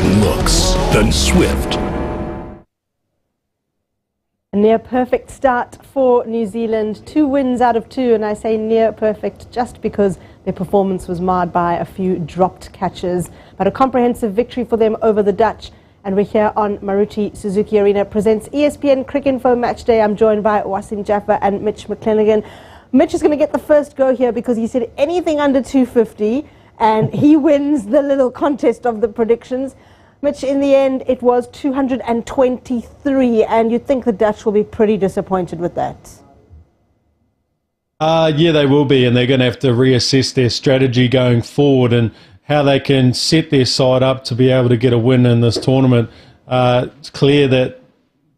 Stunning looks, then swift. A near perfect start for New Zealand. 2 wins out of 2, and I say near perfect just because their performance was marred by a few dropped catches. But a comprehensive victory for them over the Dutch. And we're here on Maruti Suzuki Arena presents ESPN Cricinfo Matchday. I'm joined by Wasim, Jaffer and McClenaghan. Mitch is going to get the first go here because he said anything under 250 and he wins the little contest of the predictions. Mitch, in the end, it was 223, and you'd think the Dutch will be pretty disappointed with that. Yeah, they will be, and they're going to have to reassess their strategy going forward and how they can set their side up to be able to get a win in this tournament. It's clear that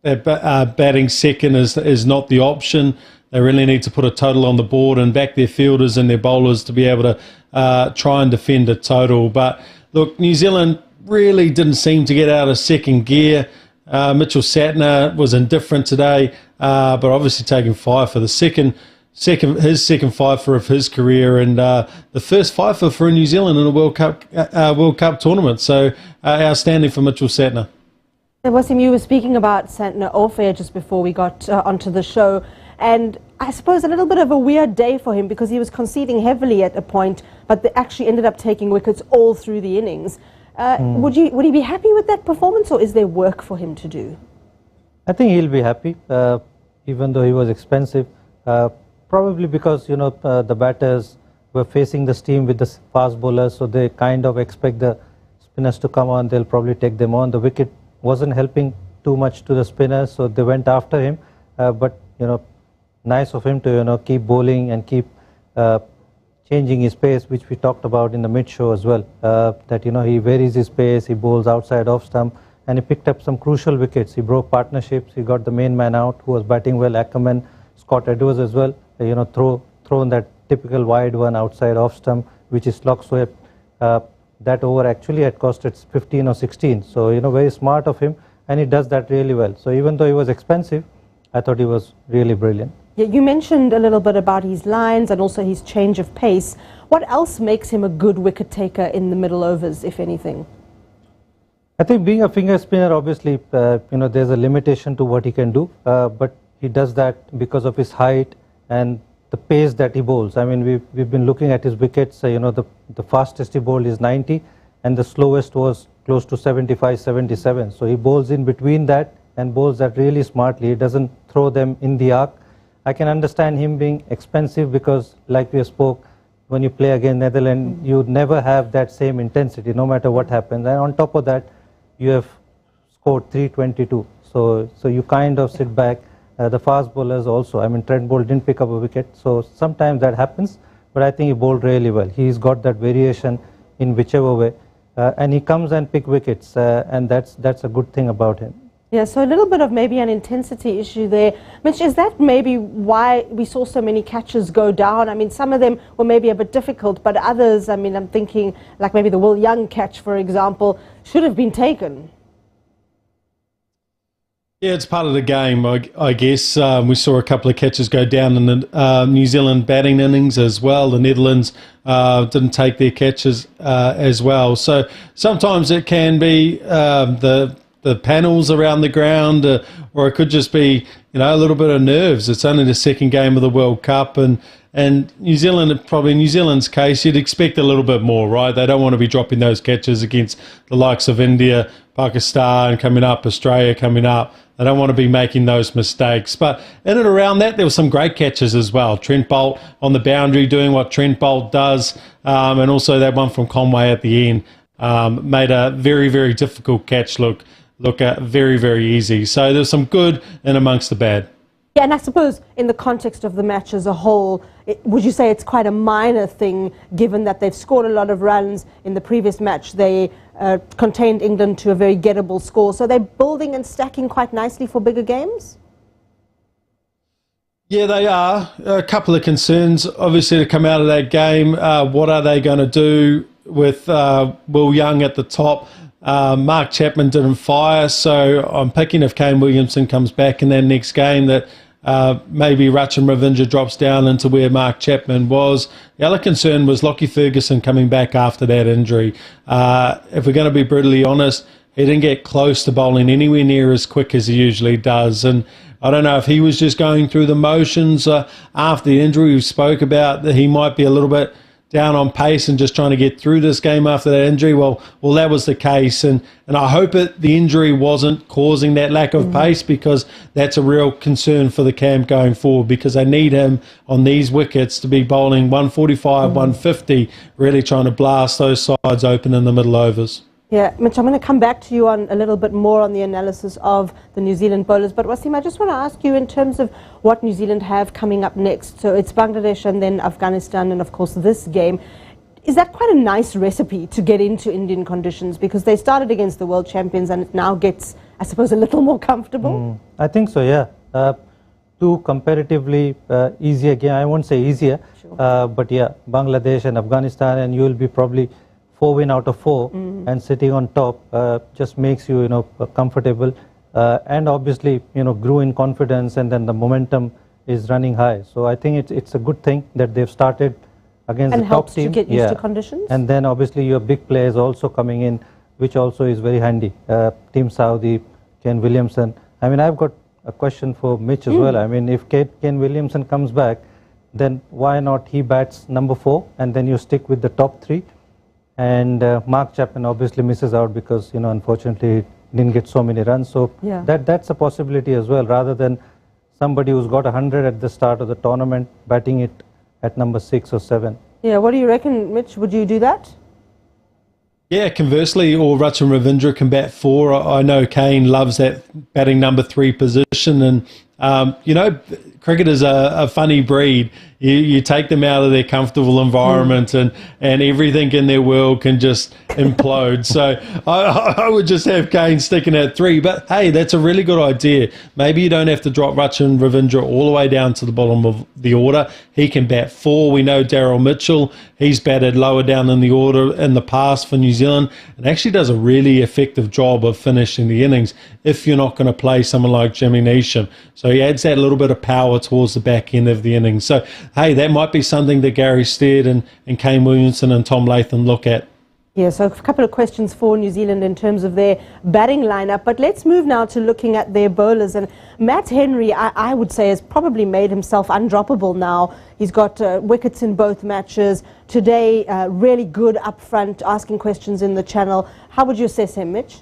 batting second is not the option. They really need to put a total on the board and back their fielders and their bowlers to be able to try and defend a total. But look, New Zealand really didn't seem to get out of second gear. Mitchell Santner was indifferent today, but obviously taking 5 for the his second 5 of his career, and the first 5 for New Zealand in a World Cup tournament. So outstanding for Mitchell Santner. Wasim, you were speaking about Santner off air just before we got onto the show, and I suppose a little bit of a weird day for him because he was conceding heavily at a point, but they actually ended up taking wickets all through the innings. Would he be happy with that performance, or is there work for him to do? I think he'll be happy, even though he was expensive. Probably because the batters were facing the steam with the fast bowlers, so they kind of expect the spinners to come on. They'll probably take them on. The wicket wasn't helping too much to the spinners, so they went after him. But nice of him to keep bowling and keep changing his pace, which we talked about in the mid-show as well, that he varies his pace, he bowls outside off stump, and he picked up some crucial wickets. He broke partnerships, he got the main man out who was batting well, Ackerman, Scott Edwards as well, thrown that typical wide one outside off stump, which is slog swept. That over actually had costed 15 or 16, so very smart of him, and he does that really well. So even though he was expensive, I thought he was really brilliant. Yeah, you mentioned a little bit about his lines and also his change of pace. What else makes him a good wicket taker in the middle overs, if anything? I think being a finger spinner, obviously, there's a limitation to what he can do, but he does that because of his height and the pace that he bowls. I mean, we've been looking at his wickets. The fastest he bowled is 90, and the slowest was close to 75, 77. So he bowls in between that and bowls that really smartly. He doesn't throw them in the arc. I can understand him being expensive because, like we spoke, when you play against Netherlands, you never have that same intensity, no matter what happens. And on top of that, you have scored 322. So you kind of sit back. The fast bowlers also. I mean, Trent Bolt didn't pick up a wicket, so sometimes that happens. But I think he bowled really well. He's got that variation in whichever way, and he comes and pick wickets, and that's a good thing about him. Yeah, so a little bit of maybe an intensity issue there. Mitch, is that maybe why we saw so many catches go down? I mean, some of them were maybe a bit difficult, but others, I mean, I'm thinking like maybe the Will Young catch, for example, should have been taken. Yeah, it's part of the game, I guess. We saw a couple of catches go down in the New Zealand batting innings as well. The Netherlands didn't take their catches as well. So sometimes it can be the panels around the ground, or it could just be a little bit of nerves. It's only the second game of the World Cup, and New Zealand, probably in New Zealand's case, you'd expect a little bit more, right? They don't want to be dropping those catches against the likes of India, Pakistan coming up, Australia coming up. They don't want to be making those mistakes. But in and around that, there were some great catches as well. Trent Bolt on the boundary doing what Trent Bolt does, and also that one from Conway at the end made a very, very difficult catch look very, very easy. So there's some good in amongst the bad. Yeah, and I suppose in the context of the match as a whole, would you say it's quite a minor thing, given that they've scored a lot of runs in the previous match? They contained England to a very gettable score. So they're building and stacking quite nicely for bigger games? Yeah, they are. A couple of concerns, obviously, to come out of that game. What are they going to do with Will Young at the top? Mark Chapman didn't fire, so I'm picking if Kane Williamson comes back in that next game that maybe Rachin Ravindra drops down into where Mark Chapman was. The other concern was Lockie Ferguson coming back after that injury. If we're going to be brutally honest, he didn't get close to bowling anywhere near as quick as he usually does. And I don't know if he was just going through the motions after the injury. We spoke about that he might be a little bit down on pace and just trying to get through this game after that injury. Well, that was the case. And I hope the injury wasn't causing that lack of pace, because that's a real concern for the camp going forward, because they need him on these wickets to be bowling 145, 150, really trying to blast those sides open in the middle overs. Yeah, Mitch, I'm going to come back to you on a little bit more on the analysis of the New Zealand bowlers. But Wasim, I just want to ask you in terms of what New Zealand have coming up next. So it's Bangladesh and then Afghanistan and, of course, this game. Is that quite a nice recipe to get into Indian conditions? Because they started against the world champions and it now gets, I suppose, a little more comfortable? I think so, yeah. Two comparatively easier game. I won't say easier, sure. But yeah, Bangladesh and Afghanistan, and you will be probably 4 win out of 4 and sitting on top just makes you, comfortable and obviously, grew in confidence, and then the momentum is running high. So I think it's a good thing that they've started against the top team. And helps to get used to conditions. And then obviously your big players also coming in, which also is very handy. Team Saudi, Ken Williamson. I mean, I've got a question for Mitch as well. I mean, if Ken Williamson comes back, then why not he bats number 4 and then you stick with the top 3? And Mark Chapman obviously misses out because, unfortunately didn't get so many runs. So yeah, that's a possibility as well, rather than somebody who's got 100 at the start of the tournament batting it at number 6 or 7. Yeah, what do you reckon, Mitch? Would you do that? Yeah, conversely, or Rachin Ravindra can bat 4. I know Kane loves that batting number 3 position, and cricket is a funny breed. You take them out of their comfortable environment and everything in their world can just implode. So I would just have Kane sticking at 3. But hey, that's a really good idea. Maybe you don't have to drop Rachin Ravindra all the way down to the bottom of the order. He can bat 4. We know Daryl Mitchell, he's batted lower down in the order in the past for New Zealand and actually does a really effective job of finishing the innings if you're not going to play someone like Jimmy Neesham. So he adds that little bit of power towards the back end of the innings. So hey, that might be something that Gary Stead and Kane Williamson and Tom Latham look at. Yeah, so a couple of questions for New Zealand in terms of their batting lineup. But let's move now to looking at their bowlers. And Matt Henry, I would say, has probably made himself undroppable now. He's got wickets in both matches. Today, really good up front, asking questions in the channel. How would you assess him, Mitch?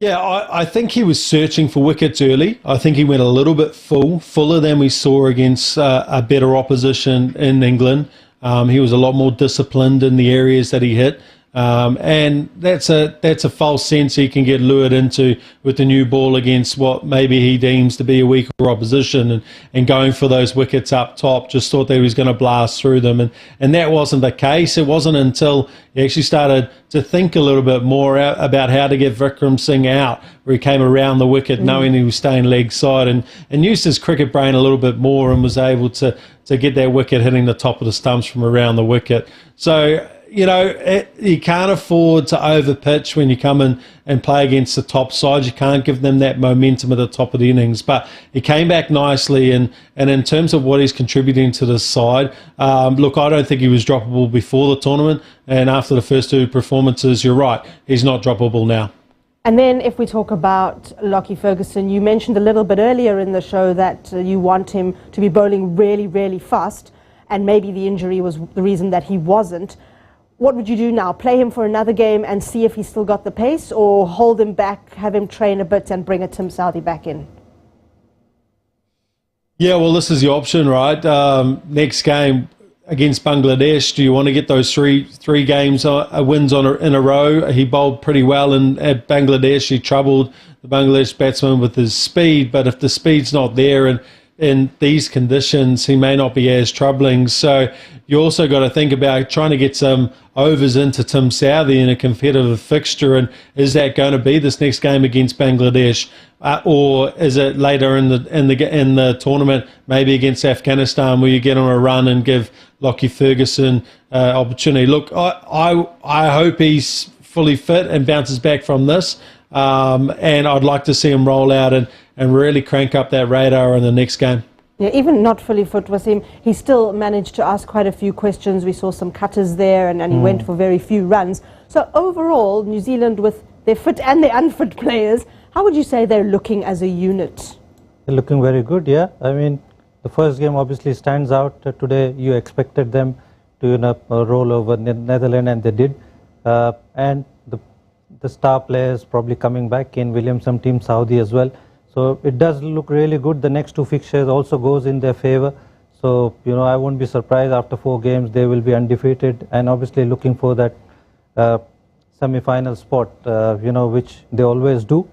Yeah, I think he was searching for wickets early. I think he went a little bit fuller than we saw against a better opposition in England. He was a lot more disciplined in the areas that he hit. And that's a false sense he can get lured into with the new ball against what maybe he deems to be a weaker opposition and going for those wickets up top. Just thought that he was going to blast through them, and that wasn't the case. It wasn't until he actually started to think a little bit more about how to get Vikram Singh out, where he came around the wicket knowing he was staying leg side and used his cricket brain a little bit more and was able to get that wicket hitting the top of the stumps from around the wicket. So you can't afford to overpitch when you come in and play against the top sides. You can't give them that momentum at the top of the innings. But he came back nicely, and in terms of what he's contributing to the side, look, I don't think he was droppable before the tournament, and after the first 2 performances, you're right, he's not droppable now. And then if we talk about Lockie Ferguson, you mentioned a little bit earlier in the show that you want him to be bowling really, really fast, and maybe the injury was the reason that he wasn't. What would you do now? Play him for another game and see if he's still got the pace, or hold him back, have him train a bit and bring a Tim Southee back in? Yeah, well, this is the option, right? Next game against Bangladesh, do you want to get those three games wins in a row? He bowled pretty well at Bangladesh. He troubled the Bangladesh batsman with his speed, but if the speed's not there and in these conditions, he may not be as troubling. So you also got to think about trying to get some overs into Tim Southee in a competitive fixture, and is that going to be this next game against Bangladesh, or is it later in the tournament, maybe against Afghanistan, where you get on a run and give Lockie Ferguson opportunity? Look, I hope he's fully fit and bounces back from this, and I'd like to see him roll out and and really crank up that radar in the next game. Yeah, even not fully fit, Wasim, he still managed to ask quite a few questions. We saw some cutters there, and he went for very few runs. So overall, New Zealand, with their fit and their unfit players, how would you say they're looking as a unit? They're looking very good, yeah. I mean, the first game obviously stands out. Today, you expected them to roll over Netherlands, and they did. And the star players probably coming back, Kane Williamson, Team Saudi as well. So it does look really good. The next two fixtures also goes in their favour. So, I won't be surprised after 4 games they will be undefeated, and obviously looking for that semi-final spot, which they always do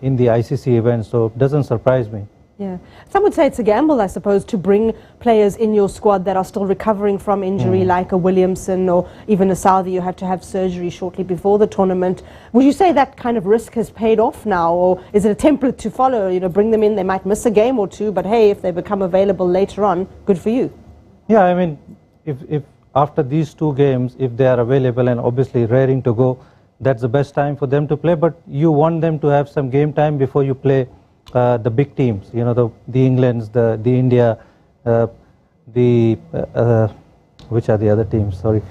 in the ICC event. So it doesn't surprise me. Yeah. Some would say it's a gamble, I suppose, to bring players in your squad that are still recovering from injury, like a Williamson or even a Saudi who had to have surgery shortly before the tournament. Would you say that kind of risk has paid off now, or is it a template to follow? Bring them in, they might miss a game or two, but hey, if they become available later on, good for you. Yeah, I mean, if after these 2 games, if they are available and obviously raring to go, that's the best time for them to play, but you want them to have some game time before you play the big teams, the Englands, the India, which are the other teams? Sorry,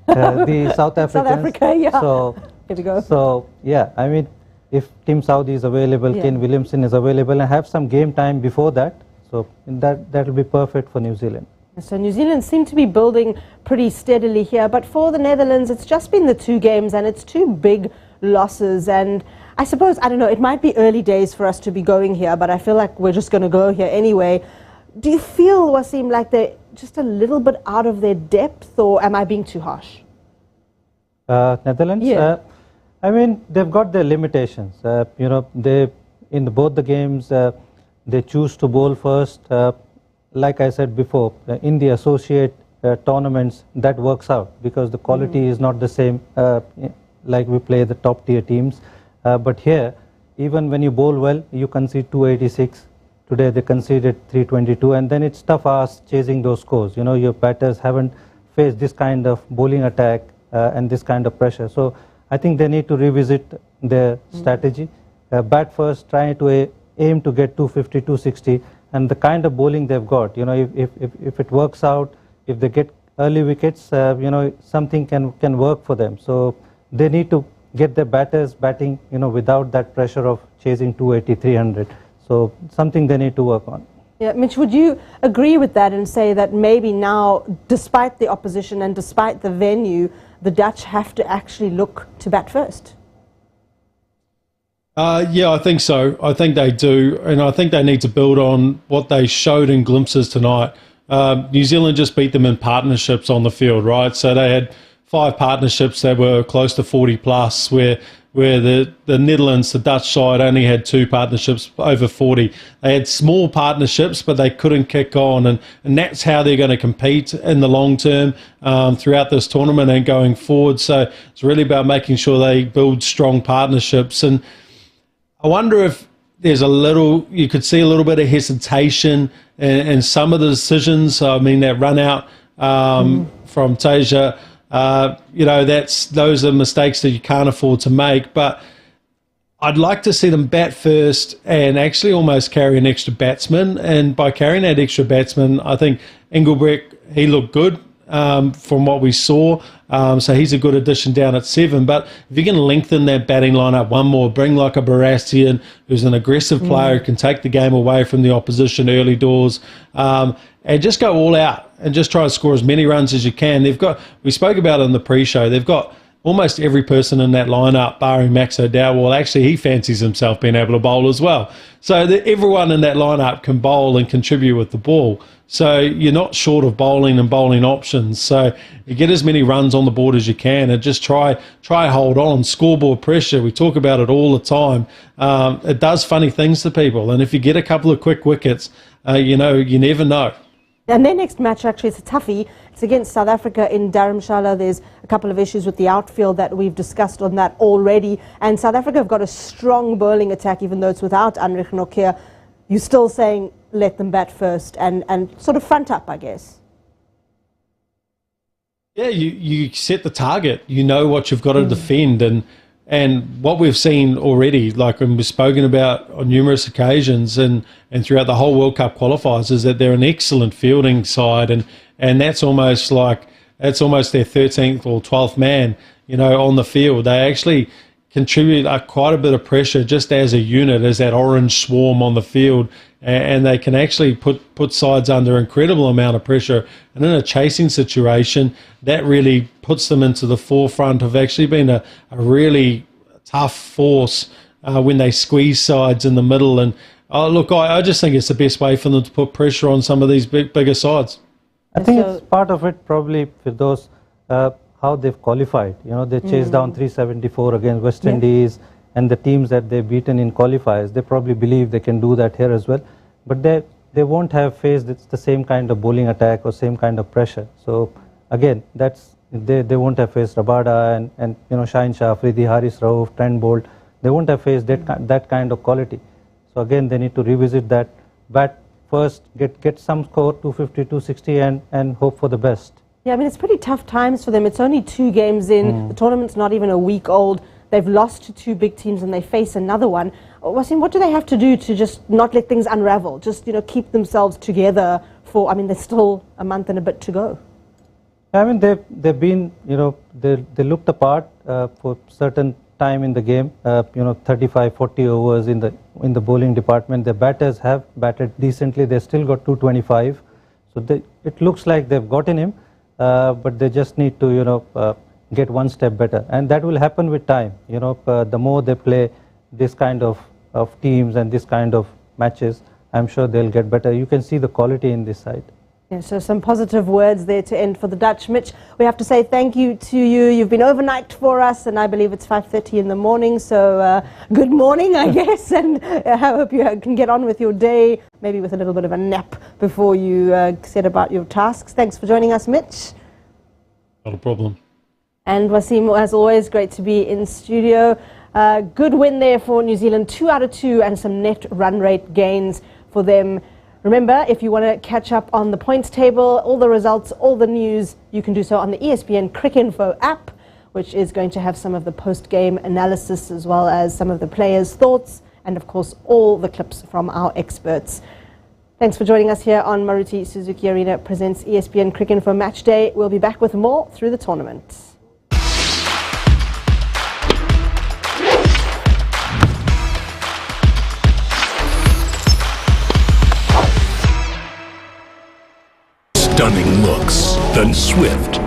the South Africans. South Africa, yeah. So, here we go. So yeah, I mean, if Team Saudi is available, Kane Williamson is available, and have some game time before that, so that will be perfect for New Zealand. So New Zealand seem to be building pretty steadily here, but for the Netherlands, it's just been the 2 games, and it's 2 big losses. And I suppose, I don't know, it might be early days for us to be going here, but I feel like we're just going to go here anyway. Do you feel, Wasim, like they're just a little bit out of their depth, or am I being too harsh? Netherlands? Yeah. I mean, they've got their limitations. They in both the games, they choose to bowl first. Like I said before, in the associate tournaments, that works out because the quality is not the same like we play the top tier teams. But here, even when you bowl well, you concede 286. Today they conceded 322, and then it's tough ask chasing those scores. Your batters haven't faced this kind of bowling attack and this kind of pressure. So I think they need to revisit their strategy. Bat first, trying to aim to get 250, 260, and the kind of bowling they've got. If it works out, if they get early wickets, something can work for them. So they need to get their batters batting, without that pressure of chasing 280, 300. So something they need to work on. Yeah, Mitch, would you agree with that and say that maybe now, despite the opposition and despite the venue, the Dutch have to actually look to bat first? Yeah, I think so. I think they do. And I think they need to build on what they showed in glimpses tonight. New Zealand just beat them in partnerships on the field, right? So they had 5 partnerships that were close to 40 plus, where the Netherlands, the Dutch side, only had 2 partnerships over 40. They had small partnerships, but they couldn't kick on. And that's how they're going to compete in the long term throughout this tournament and going forward. So it's really about making sure they build strong partnerships. And I wonder if there's you could see a little bit of hesitation in some of the decisions. I mean, that run out from Tasia, those are mistakes that you can't afford to make. But I'd like to see them bat first and actually almost carry an extra batsman. And by carrying that extra batsman, I think Engelbrecht, he looked good from what we saw. So he's a good addition down at 7. But if you can lengthen that batting lineup one more, bring like a Barastian, who's an aggressive player who can take the game away from the opposition early doors, and just go all out and just try and score as many runs as you can. We spoke about it in the pre-show, they've got almost every person in that lineup, barring Max O'Dowd. Well, actually, he fancies himself being able to bowl as well. So everyone in that lineup can bowl and contribute with the ball. So you're not short of bowling and bowling options. So you get as many runs on the board as you can and just try hold on. Scoreboard pressure, we talk about it all the time. It does funny things to people. And if you get a couple of quick wickets, you never know. And their next match, actually, it's a toughie. It's against South Africa in Dharamshala. There's a couple of issues with the outfield that we've discussed on that already. And South Africa have got a strong bowling attack, even though it's without Anrich Nokia. You're still saying let them bat first and sort of front up, I guess. Yeah, you set the target. You know what you've got to defend. And what we've seen already, like we've spoken about on numerous occasions and throughout the whole World Cup qualifiers, is that they're an excellent fielding side, and that's almost their 13th or 12th man, on the field. They actually contribute quite a bit of pressure just as a unit, as that orange swarm on the field, and they can actually put sides under incredible amount of pressure. And in a chasing situation, that really puts them into the forefront of actually being a really tough force when they squeeze sides in the middle. And I just think it's the best way for them to put pressure on some of these bigger sides. I think it's part of it probably for those how they've qualified. They chased down 374 against West Indies, and the teams that they've beaten in qualifiers, they probably believe they can do that here as well. But they won't have faced the same kind of bowling attack or same kind of pressure. So again, they won't have faced Rabada and Shaheen Shah, Afridi, Haris Rauf, Trent Bolt. They won't have faced that kind of quality. So again, they need to revisit that, bat first, get some score, 250, 260, and hope for the best. Yeah, I mean, it's pretty tough times for them. It's only 2 games in. The tournament's not even a week old. They've lost to 2 big teams and they face another one. Wasim, what do they have to do to just not let things unravel? Just, keep themselves together there's still a month and a bit to go. I mean, they've been, they looked apart for certain time in the game, 35, 40 overs in the bowling department. The batters have batted decently. They still got 225. So it looks like they've gotten him. But they just need to, get one step better, and that will happen with time. The more they play this kind of teams and this kind of matches, I'm sure they'll get better. You can see the quality in this side. Yeah, so some positive words there to end for the Dutch. Mitch, we have to say thank you to you. You've been overnight for us, and I believe it's 5:30 in the morning, so good morning, I guess, and I hope you can get on with your day, maybe with a little bit of a nap before you set about your tasks. Thanks for joining us, Mitch. Not a problem. And Wasim, as always, great to be in studio. Good win there for New Zealand, 2 out of 2, and some net run rate gains for them. Remember, if you want to catch up on the points table, all the results, all the news, you can do so on the ESPN Cricinfo app, which is going to have some of the post-game analysis as well as some of the players' thoughts, and of course all the clips from our experts. Thanks for joining us here on Maruti Suzuki Arena presents ESPN Cricinfo Match Day. We'll be back with more through the tournament. Stunning looks, then swift,